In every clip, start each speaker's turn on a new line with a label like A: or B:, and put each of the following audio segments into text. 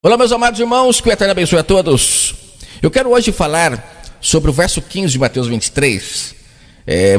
A: Olá, meus amados irmãos, que o Eterno abençoe a todos. Eu quero hoje falar sobre o verso 15 de Mateus 23.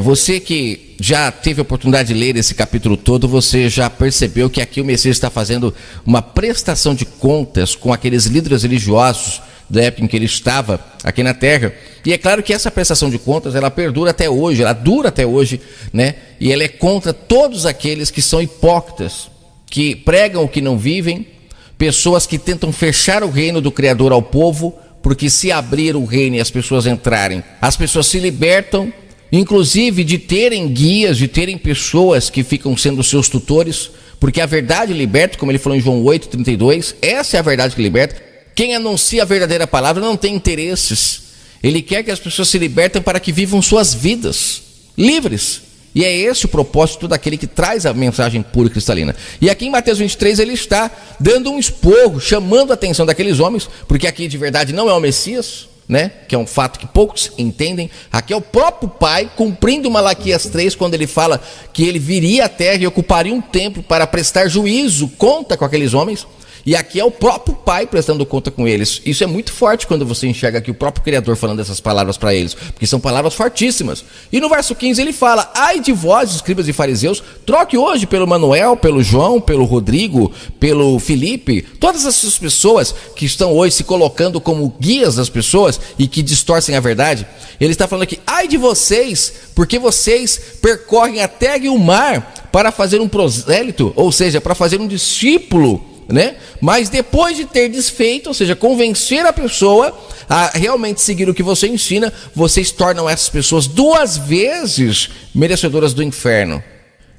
A: Você que já teve a oportunidade de ler esse capítulo todo, você já percebeu que aqui o Messias está fazendo uma prestação de contas com aqueles líderes religiosos da época em que ele estava aqui na terra. E é claro que essa prestação de contas, ela perdura até hoje, ela dura até hoje, né? E ela é contra todos aqueles que são hipócritas, que pregam o que não vivem, pessoas que tentam fechar o reino do Criador ao povo, porque se abrir o reino e as pessoas entrarem, as pessoas se libertam, inclusive de terem guias, de terem pessoas que ficam sendo seus tutores, porque a verdade liberta, como ele falou em João 8:32, essa é a verdade que liberta. Quem anuncia a verdadeira palavra não tem interesses, ele quer que as pessoas se libertem para que vivam suas vidas livres. E é esse o propósito daquele que traz a mensagem pura e cristalina. E aqui em Mateus 23 ele está dando um esporro, chamando a atenção daqueles homens, porque aqui de verdade não é o Messias, né? Que é um fato que poucos entendem. Aqui é o próprio Pai cumprindo Malaquias 3, quando ele fala que ele viria à terra e ocuparia um templo para prestar juízo, conta com aqueles homens. E aqui é o próprio Pai prestando conta com eles. Isso é muito forte quando você enxerga aqui o próprio Criador falando essas palavras para eles, porque são palavras fortíssimas. E no verso 15 ele fala: ai de vós, escribas e fariseus, troque hoje pelo Manuel, pelo João, pelo Rodrigo, pelo Felipe, todas essas pessoas que estão hoje se colocando como guias das pessoas e que distorcem a verdade. Ele está falando aqui: ai de vocês, porque vocês percorrem a terra e o mar para fazer um prosélito, ou seja, para fazer um discípulo, né? Mas depois de ter desfeito, ou seja, convencer a pessoa a realmente seguir o que você ensina, vocês tornam essas pessoas 2 vezes merecedoras do inferno.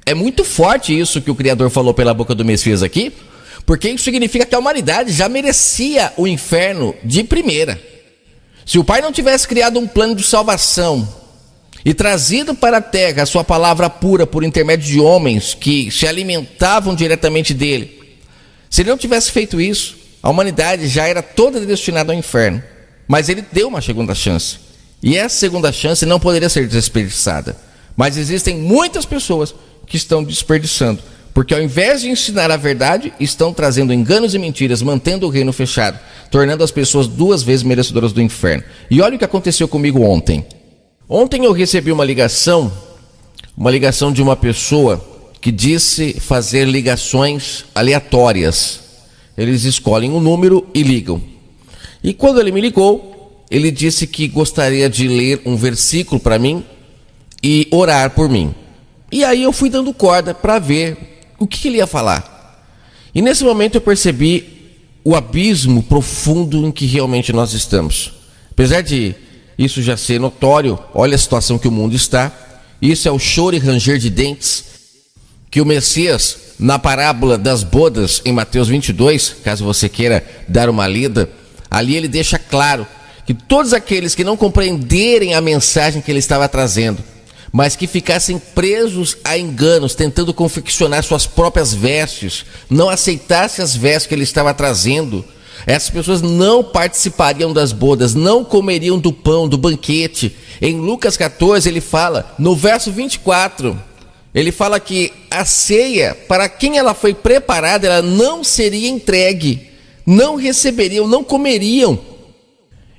A: É muito forte isso que o Criador falou pela boca do Messias aqui, porque isso significa que a humanidade já merecia o inferno de primeira. Se o Pai não tivesse criado um plano de salvação e trazido para a terra a sua palavra pura por intermédio de homens que se alimentavam diretamente dele, se ele não tivesse feito isso, a humanidade já era toda destinada ao inferno. Mas ele deu uma segunda chance. E essa segunda chance não poderia ser desperdiçada. Mas existem muitas pessoas que estão desperdiçando, porque ao invés de ensinar a verdade, estão trazendo enganos e mentiras, mantendo o reino fechado, tornando as pessoas 2 vezes merecedoras do inferno. E olha o que aconteceu comigo ontem. Ontem eu recebi uma ligação de uma pessoa que disse fazer ligações aleatórias. Eles escolhem um número e ligam. E quando ele me ligou, ele disse que gostaria de ler um versículo para mim e orar por mim. E aí eu fui dando corda para ver o que ele ia falar. E nesse momento eu percebi o abismo profundo em que realmente nós estamos. Apesar de isso já ser notório, olha a situação que o mundo está. Isso é o choro e ranger de dentes que o Messias, na parábola das bodas, em Mateus 22, caso você queira dar uma lida, ali ele deixa claro que todos aqueles que não compreenderem a mensagem que ele estava trazendo, mas que ficassem presos a enganos, tentando confeccionar suas próprias vestes, não aceitassem as vestes que ele estava trazendo, essas pessoas não participariam das bodas, não comeriam do pão, do banquete. Em Lucas 14 ele fala, no verso 24... ele fala que a ceia, para quem ela foi preparada, ela não seria entregue, não receberiam, não comeriam.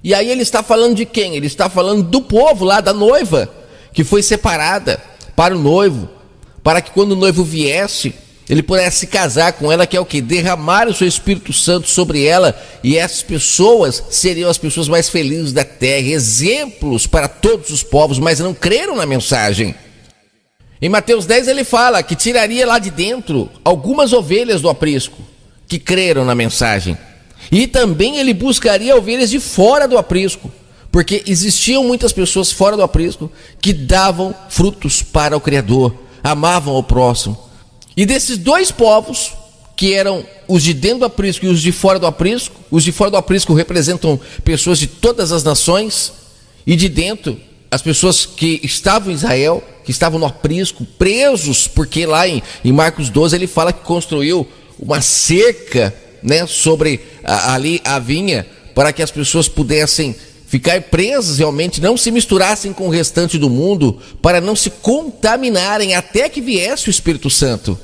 A: E aí ele está falando de quem? Ele está falando do povo lá, da noiva, que foi separada para o noivo, para que quando o noivo viesse, ele pudesse se casar com ela, que é o que? Derramar o seu Espírito Santo sobre ela, e essas pessoas seriam as pessoas mais felizes da terra, exemplos para todos os povos, mas não creram na mensagem. Em Mateus 10 ele fala que tiraria lá de dentro algumas ovelhas do aprisco, que creram na mensagem. E também ele buscaria ovelhas de fora do aprisco, porque existiam muitas pessoas fora do aprisco que davam frutos para o Criador, amavam o próximo. E desses 2 povos, que eram os de dentro do aprisco e os de fora do aprisco, os de fora do aprisco representam pessoas de todas as nações, e de dentro as pessoas que estavam em Israel, que estavam no aprisco, presos, porque lá em Marcos 12 ele fala que construiu uma cerca, né, sobre ali a vinha, para que as pessoas pudessem ficar presas realmente, não se misturassem com o restante do mundo, para não se contaminarem até que viesse o Espírito Santo.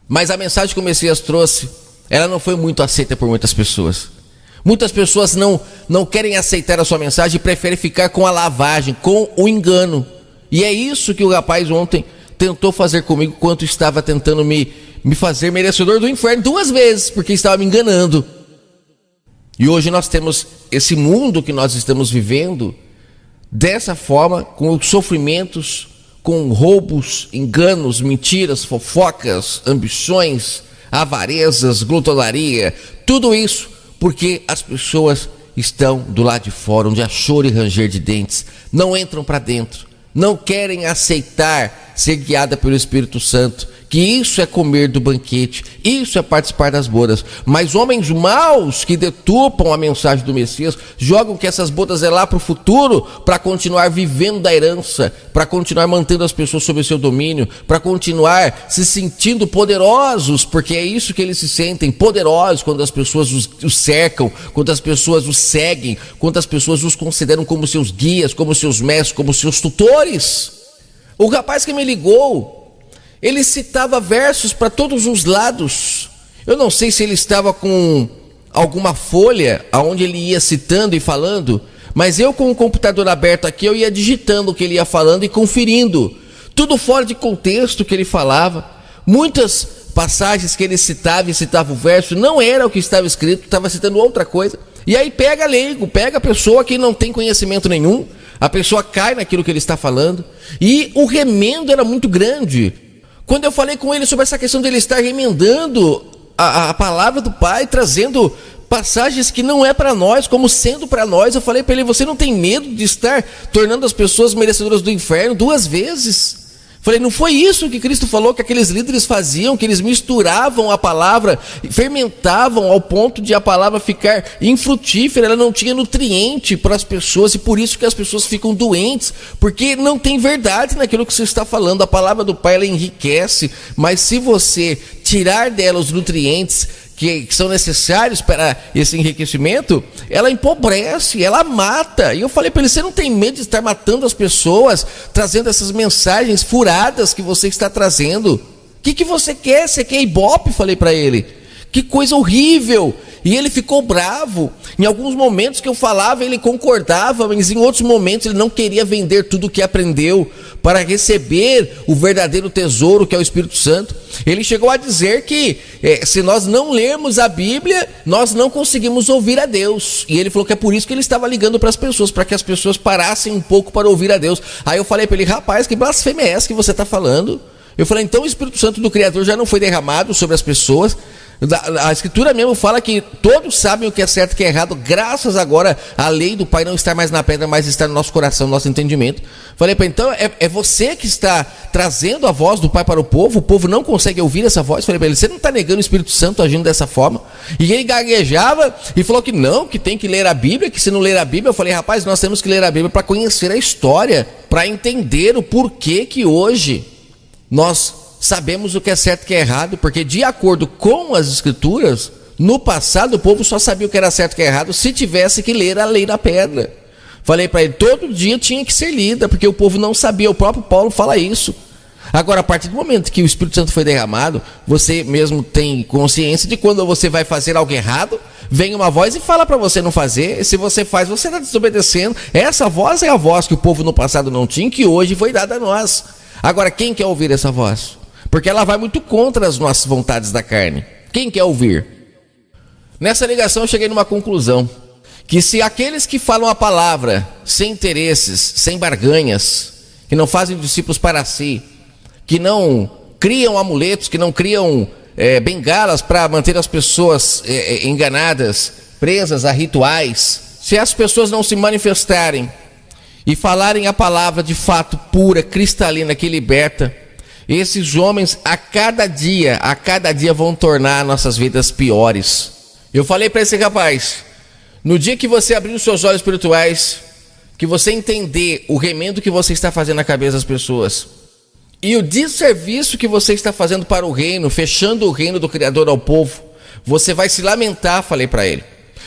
A: Mas a mensagem que o Messias trouxe ela não foi muito aceita por muitas pessoas. Muitas pessoas não querem aceitar a sua mensagem e preferem ficar com a lavagem, com o engano. E é isso que o rapaz ontem tentou fazer comigo, quando estava tentando me fazer merecedor do inferno 2 vezes, porque estava me enganando. E hoje nós temos esse mundo que nós estamos vivendo dessa forma, com sofrimentos, com roubos, enganos, mentiras, fofocas, ambições, avarezas, glutonaria, tudo isso porque as pessoas estão do lado de fora, onde há choro e ranger de dentes, não entram para dentro, não querem aceitar ser guiada pelo Espírito Santo, que isso é comer do banquete, isso é participar das bodas. Mas homens maus que deturpam a mensagem do Messias, jogam que essas bodas é lá para o futuro, para continuar vivendo da herança, para continuar mantendo as pessoas sob o seu domínio, para continuar se sentindo poderosos, porque é isso que eles se sentem, poderosos, quando as pessoas os cercam, quando as pessoas os seguem, quando as pessoas os consideram como seus guias, como seus mestres, como seus tutores. O rapaz que me ligou, ele citava versos para todos os lados. Eu não sei se ele estava com alguma folha aonde ele ia citando e falando, mas eu, com o computador aberto aqui, eu ia digitando o que ele ia falando e conferindo. Tudo fora de contexto que ele falava. Muitas passagens que ele citava e citava o verso não era o que estava escrito, estava citando outra coisa. E aí pega leigo, pega a pessoa que não tem conhecimento nenhum, a pessoa cai naquilo que ele está falando. E o remendo era muito grande. Quando eu falei com ele sobre essa questão de ele estar remendando a palavra do Pai, trazendo passagens que não é para nós, como sendo para nós, eu falei para ele: você não tem medo de estar tornando as pessoas merecedoras do inferno 2 vezes? Falei, não foi isso que Cristo falou que aqueles líderes faziam, que eles misturavam a palavra, fermentavam ao ponto de a palavra ficar infrutífera, ela não tinha nutriente para as pessoas, e por isso que as pessoas ficam doentes, porque não tem verdade naquilo que você está falando. A palavra do Pai, ela enriquece, mas se você tirar dela os nutrientes que são necessários para esse enriquecimento, ela empobrece, ela mata. E eu falei para ele: você não tem medo de estar matando as pessoas, trazendo essas mensagens furadas que você está trazendo? O que você quer? Você quer ibope? Falei para ele. Que coisa horrível. E ele ficou bravo. Em alguns momentos que eu falava, ele concordava, mas em outros momentos ele não queria vender tudo o que aprendeu para receber o verdadeiro tesouro, que é o Espírito Santo. Ele chegou a dizer que se nós não lermos a Bíblia, nós não conseguimos ouvir a Deus. E ele falou que é por isso que ele estava ligando para as pessoas, para que as pessoas parassem um pouco para ouvir a Deus. Aí eu falei para ele: rapaz, que blasfêmia é essa que você está falando? Eu falei: então o Espírito Santo do Criador já não foi derramado sobre as pessoas? A Escritura mesmo fala que todos sabem o que é certo e o que é errado, graças agora à lei do Pai não estar mais na pedra, mas estar no nosso coração, no nosso entendimento. Falei para ele: então é você que está trazendo a voz do Pai para o povo não consegue ouvir essa voz. Falei para ele: você não está negando o Espírito Santo agindo dessa forma? E ele gaguejava e falou que não, que tem que ler a Bíblia, que se não ler a Bíblia. Eu falei: rapaz, nós temos que ler a Bíblia para conhecer a história, para entender o porquê que hoje nós sabemos o que é certo e o que é errado, porque de acordo com as Escrituras, no passado o povo só sabia o que era certo e o que é errado se tivesse que ler a lei da pedra. Falei para ele: todo dia tinha que ser lida, porque o povo não sabia. O próprio Paulo fala isso. Agora, a partir do momento que o Espírito Santo foi derramado, você mesmo tem consciência de quando você vai fazer algo errado, vem uma voz e fala para você não fazer, e se você faz, você está desobedecendo. Essa voz é a voz que o povo no passado não tinha, que hoje foi dada a nós. Agora, quem quer ouvir essa voz? Porque ela vai muito contra as nossas vontades da carne. Quem quer ouvir? Nessa ligação eu cheguei numa conclusão: que se aqueles que falam a palavra sem interesses, sem barganhas, que não fazem discípulos para si, que não criam amuletos, que não criam bengalas para manter as pessoas enganadas, presas a rituais, se as pessoas não se manifestarem e falarem a palavra de fato pura, cristalina, que liberta, esses homens a cada dia vão tornar nossas vidas piores. Eu falei para esse rapaz: no dia que você abrir os seus olhos espirituais, que você entender o remendo que você está fazendo na cabeça das pessoas e o desserviço que você está fazendo para o reino, fechando o reino do Criador ao povo, você vai se lamentar. Falei para ele: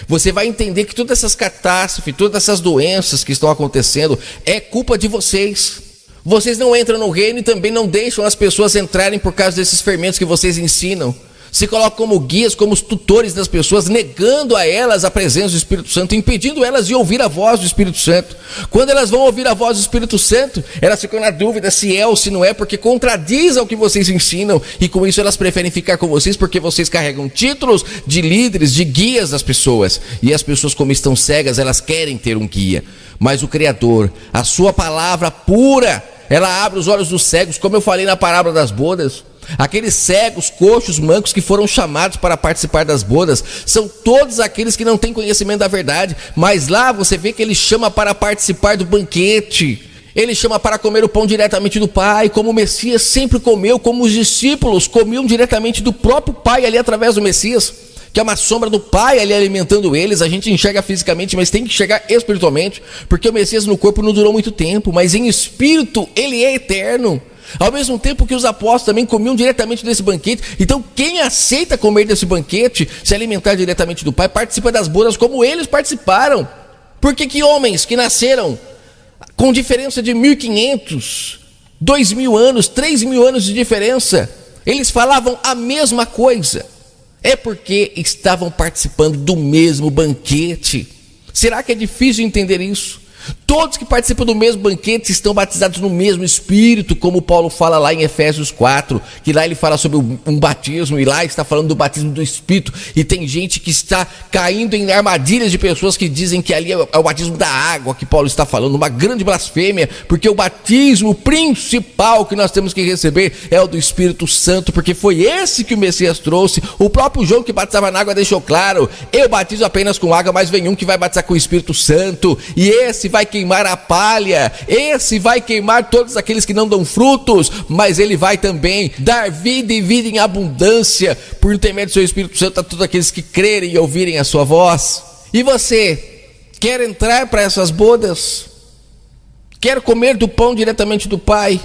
A: você vai entender que todas essas catástrofes, todas essas doenças que estão acontecendo é culpa de vocês. Vocês não entram no reino e também não deixam as pessoas entrarem por causa desses fermentos que vocês ensinam. se colocam como guias, como os tutores das pessoas, negando a elas a presença do Espírito Santo, impedindo elas de ouvir a voz do Espírito Santo. Quando elas vão ouvir a voz do Espírito Santo, elas ficam na dúvida se é ou se não é, porque contradiz ao que vocês ensinam, e com isso elas preferem ficar com vocês, porque vocês carregam títulos de líderes, de guias das pessoas, e as pessoas, como estão cegas, elas querem ter um guia. Mas o Criador, a sua palavra pura, ela abre os olhos dos cegos, como eu falei na parábola das bodas. Aqueles cegos, coxos, mancos que foram chamados para participar das bodas, são todos aqueles que não têm conhecimento da verdade, mas lá você vê que ele chama para participar do banquete, ele chama para comer o pão diretamente do Pai, como o Messias sempre comeu, como os discípulos comiam diretamente do próprio Pai ali através do Messias, que é uma sombra do Pai ali alimentando eles. A gente enxerga fisicamente, mas tem que enxergar espiritualmente, porque o Messias no corpo não durou muito tempo, mas em espírito ele é eterno. Ao mesmo tempo que os apóstolos também comiam diretamente desse banquete. Então quem aceita comer desse banquete, se alimentar diretamente do Pai, participa das bodas como eles participaram. Porque que homens que nasceram com diferença de 1.500, 2.000 anos, 3.000 anos de diferença, eles falavam a mesma coisa? É porque estavam participando do mesmo banquete. Será que é difícil entender isso? Todos que participam do mesmo banquete estão batizados no mesmo Espírito, como Paulo fala lá em Efésios 4, que lá ele fala sobre um batismo, e lá está falando do batismo do Espírito, e tem gente que está caindo em armadilhas de pessoas que dizem que ali é o batismo da água que Paulo está falando, uma grande blasfêmia, porque o batismo principal que nós temos que receber é o do Espírito Santo, porque foi esse que o Messias trouxe. O próprio João, que batizava na água, deixou claro: eu batizo apenas com água, mas vem um que vai batizar com o Espírito Santo, e esse vai queimar a palha, esse vai queimar todos aqueles que não dão frutos, mas ele vai também dar vida e vida em abundância, por intermédio do seu Espírito Santo, a todos aqueles que crerem e ouvirem a sua voz. E você quer entrar para essas bodas? Quer comer do pão diretamente do Pai?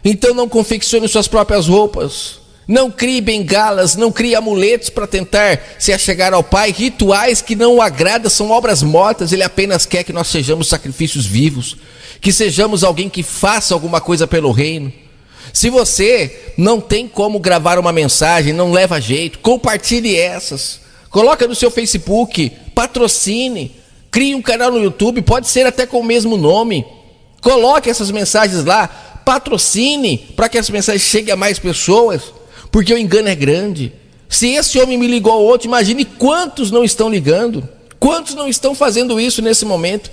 A: Então não confeccione suas próprias roupas, não crie bengalas, não crie amuletos para tentar se achegar ao Pai. Rituais que não o agradam são obras mortas. Ele apenas quer que nós sejamos sacrifícios vivos, que sejamos alguém que faça alguma coisa pelo reino. Se você não tem como gravar uma mensagem, não leva jeito, compartilhe essas, coloca no seu Facebook, patrocine, crie um canal no YouTube, pode ser até com o mesmo nome, coloque essas mensagens lá, patrocine para que as mensagens cheguem a mais pessoas, porque o engano é grande. Se esse homem me ligou ao outro, imagine quantos não estão ligando, quantos não estão fazendo isso nesse momento.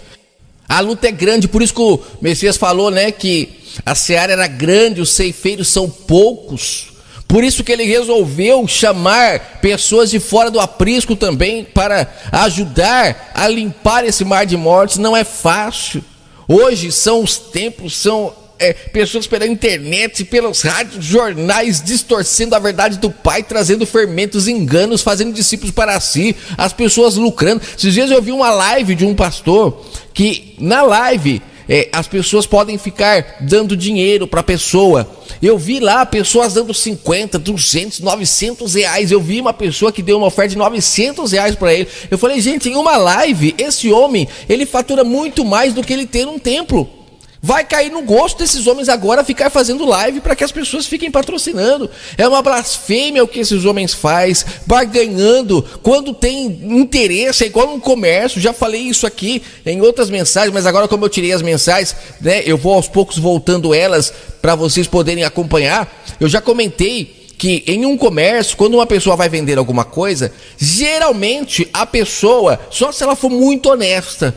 A: A luta é grande, por isso que o Messias falou, né, que a seara era grande, os ceifeiros são poucos. Por isso que ele resolveu chamar pessoas de fora do aprisco também, para ajudar a limpar esse mar de mortos. Não é fácil. Hoje são os templos, são pessoas pela internet, pelos rádios, jornais, distorcendo a verdade do Pai, trazendo fermentos, enganos, fazendo discípulos para si, as pessoas lucrando. Esses dias eu vi uma live de um pastor, que na live as pessoas podem ficar dando dinheiro para a pessoa. Eu vi lá pessoas dando 50, 200, 900 reais. Eu vi uma pessoa que deu uma oferta de 900 reais para ele. Eu falei, gente, em uma live, esse homem, ele fatura muito mais do que ele tem num templo. Vai cair no gosto desses homens agora ficar fazendo live para que as pessoas fiquem patrocinando. É uma blasfêmia o que esses homens fazem, barganhando, quando tem interesse, é igual um comércio. Já falei isso aqui em outras mensagens, mas agora como eu tirei as mensagens, né, eu vou aos poucos voltando elas para vocês poderem acompanhar. Eu já comentei que em um comércio, quando uma pessoa vai vender alguma coisa, geralmente a pessoa, só se ela for muito honesta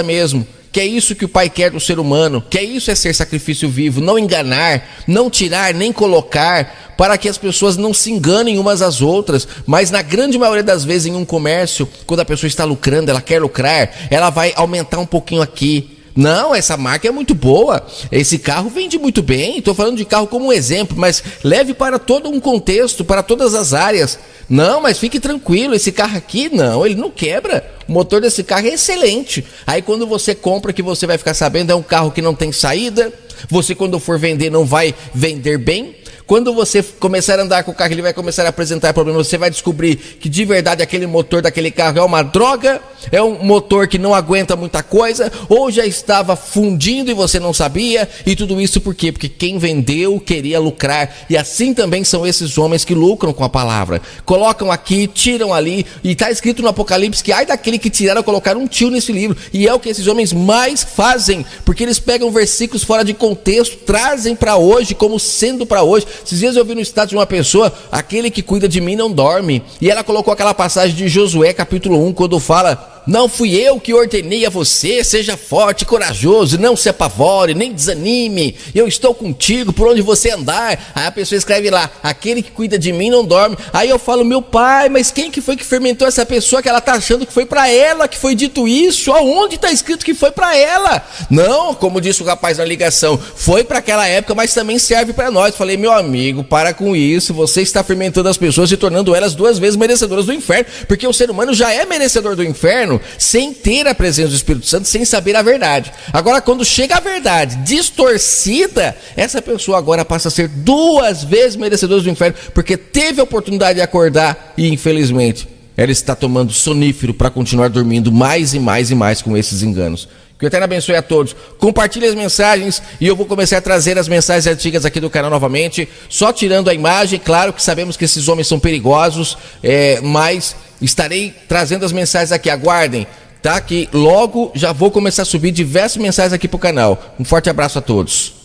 A: mesmo, que é isso que o Pai quer do ser humano, que é isso é ser sacrifício vivo, não enganar, não tirar, nem colocar, para que as pessoas não se enganem umas às outras. Mas na grande maioria das vezes em um comércio, quando a pessoa está lucrando, ela quer lucrar, ela vai aumentar um pouquinho aqui. Não, essa marca é muito boa, esse carro vende muito bem, estou falando de carro como um exemplo, mas leve para todo um contexto, para todas as áreas. Não, mas fique tranquilo, esse carro aqui, não, ele não quebra, o motor desse carro é excelente. Aí quando você compra, que você vai ficar sabendo, é um carro que não tem saída, você quando for vender não vai vender bem. Quando você começar a andar com o carro, ele vai começar a apresentar problemas, você vai descobrir que de verdade aquele motor daquele carro é uma droga, é um motor que não aguenta muita coisa, ou já estava fundindo e você não sabia, e tudo isso por quê? Porque quem vendeu queria lucrar, e assim também são esses homens que lucram com a palavra. Colocam aqui, tiram ali, e está escrito no Apocalipse que ai daquele que tiraram, colocaram um tio nesse livro, e é o que esses homens mais fazem, porque eles pegam versículos fora de contexto, trazem para hoje como sendo para hoje. Esses dias eu vi no status de uma pessoa, aquele que cuida de mim não dorme, e ela colocou aquela passagem de Josué capítulo 1, quando fala: não fui eu que ordenei a você, seja forte e corajoso, não se apavore, nem desanime, eu estou contigo por onde você andar. Aí a pessoa escreve lá: aquele que cuida de mim não dorme. Aí eu falo: meu pai, mas quem que foi que fermentou essa pessoa que ela tá achando que foi para ela que foi dito isso? Aonde está escrito que foi para ela? Não, como disse o rapaz na ligação, foi para aquela época, mas também serve para nós. Falei: meu amigo, para com isso, você está fermentando as pessoas e tornando elas 2 vezes merecedoras do inferno, porque o ser humano já é merecedor do inferno sem ter a presença do Espírito Santo, sem saber a verdade. Agora, quando chega a verdade distorcida, essa pessoa agora passa a ser 2 vezes merecedora do inferno, porque teve a oportunidade de acordar e infelizmente ela está tomando sonífero para continuar dormindo mais e mais e mais com esses enganos. Que o Eterno abençoe a todos. Compartilhe as mensagens e eu vou começar a trazer as mensagens antigas aqui do canal novamente, só tirando a imagem. Claro que sabemos que esses homens são perigosos, mas estarei trazendo as mensagens aqui. Aguardem, tá? Que logo já vou começar a subir diversas mensagens aqui pro canal. Um forte abraço a todos.